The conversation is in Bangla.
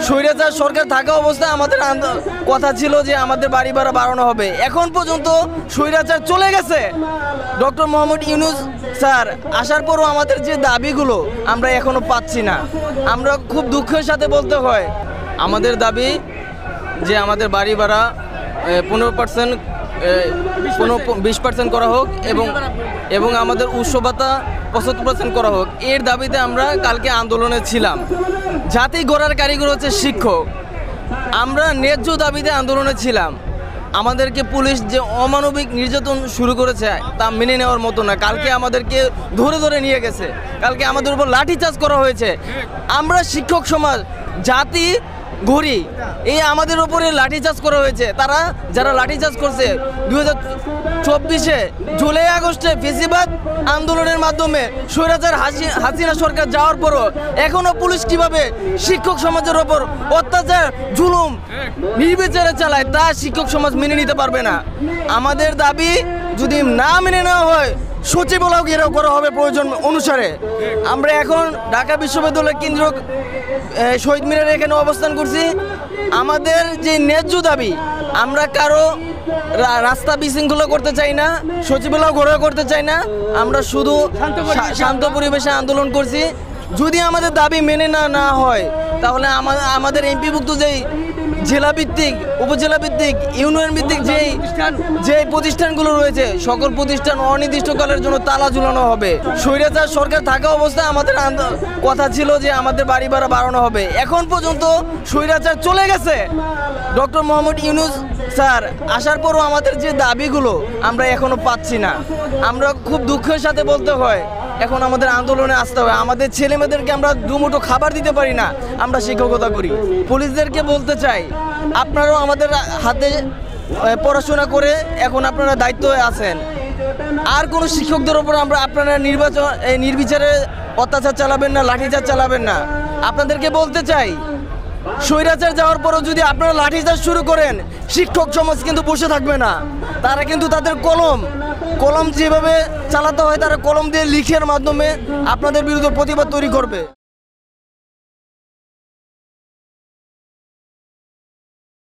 স্বৈরাচার সরকার থাকা অবস্থায় আমাদের কথা ছিল যে আমাদের বাড়ি ভাড়া বাড়ানো হবে। এখন পর্যন্ত স্বৈরাচার চলে গেছে। ডক্টর মোহাম্মদ ইউনূস স্যার আসার পরও আমাদের যে দাবিগুলো আমরা এখনো পাচ্ছি না। আমরা খুব দুঃখের সাথে বলতে হয়, আমাদের দাবি যে আমাদের বাড়ি ভাড়া 15% 20% করা হোক এবং আমাদের উৎস ভাতা 75% করা হোক। এর দাবিতে আমরা কালকে আন্দোলনে ছিলাম। জাতি গড়ার কারিগর হচ্ছে শিক্ষক। আমরা ন্যায্য দাবিতে আন্দোলনে ছিলাম। আমাদেরকে পুলিশ যে অমানবিক নির্যাতন শুরু করেছে তা মেনে নেওয়ার মতো না। কালকে আমাদেরকে ধরে ধরে নিয়ে গেছে, কালকে আমাদের উপর লাঠিচার্জ করা হয়েছে। আমরা শিক্ষক সমাজ জাতি ঘুরি, এই আমাদের উপরে লাঠিচার্জ করা হয়েছে। তারা যারা লাঠিচার্জ করছে 2024 জুলাই আগস্টে ফেসিবাদ আন্দোলনের মাধ্যমে স্বৈরাচার হাসিনা সরকার যাওয়ার পরও এখনও পুলিশ কিভাবে শিক্ষক সমাজের ওপর অত্যাচার জুলুম নির্বিচারে চালায় তা শিক্ষক সমাজ মেনে নিতে পারবে না। আমাদের দাবি যদি না মেনে নেওয়া হয় সচিবালয় ঘেরাও করা হবে প্রয়োজন অনুসারে। আমরা এখন ঢাকা বিশ্ববিদ্যালয় কেন্দ্র শহীদ মিনারে এখানে অবস্থান করছি। আমাদের যে ন্যায্য দাবি, আমরা কারো রাস্তা বিশৃঙ্খলা করতে চাই না, সচিবালয় ঘেরাও করতে চাই না। আমরা শুধু শান্ত পরিবেশে আন্দোলন করছি। যদি আমাদের দাবি মেনে না হয় তাহলে আমাদের এমপিভুক্ত যেই জেলাভিত্তিক উপজেলা ভিত্তিক ইউনিয়ন ভিত্তিক যে প্রতিষ্ঠানগুলো রয়েছে সকল প্রতিষ্ঠান অনির্দিষ্টকালের জন্য তালা ঝুলানো হবে। স্বৈরাচার সরকার থাকা অবস্থায় আমাদের কথা ছিল যে আমাদের বাড়ি ভাড়া বাড়ানো হবে। এখন পর্যন্ত স্বৈরাচার চলে গেছে। ডক্টর মোহাম্মদ ইউনূস স্যার আসার পরও আমাদের যে দাবিগুলো আমরা এখনো পাচ্ছি না। আমরা খুব দুঃখের সাথে বলতে হয়, এখন আমাদের আন্দোলনে আসতে হবে। আমাদের ছেলেমেয়েদেরকে আমরা দুমুঠো খাবার দিতে পারি না, আমরা শিক্ষকতা করি। পুলিশদেরকে বলতে চাই, আপনারাও আমাদের হাতে পড়াশোনা করে এখন আপনারা দায়িত্বে আছেন। আর কোনো শিক্ষকদের ওপর আপনারা নির্বিচারে অত্যাচার চালাবেন না, লাঠিচার্জ চালাবেন না। আপনাদেরকে বলতে চাই, স্বৈরাচার যাওয়ার পরও যদি আপনারা লাঠিচার্জ শুরু করেন শিক্ষক সমাজ কিন্তু বসে থাকবে না। তারা কিন্তু তাদের কলম যেভাবে চালাতে হয় তারা কলম দিয়ে লিখের মাধ্যমে আপনাদের বিরুদ্ধে প্রতিবাদ তৈরি করবে।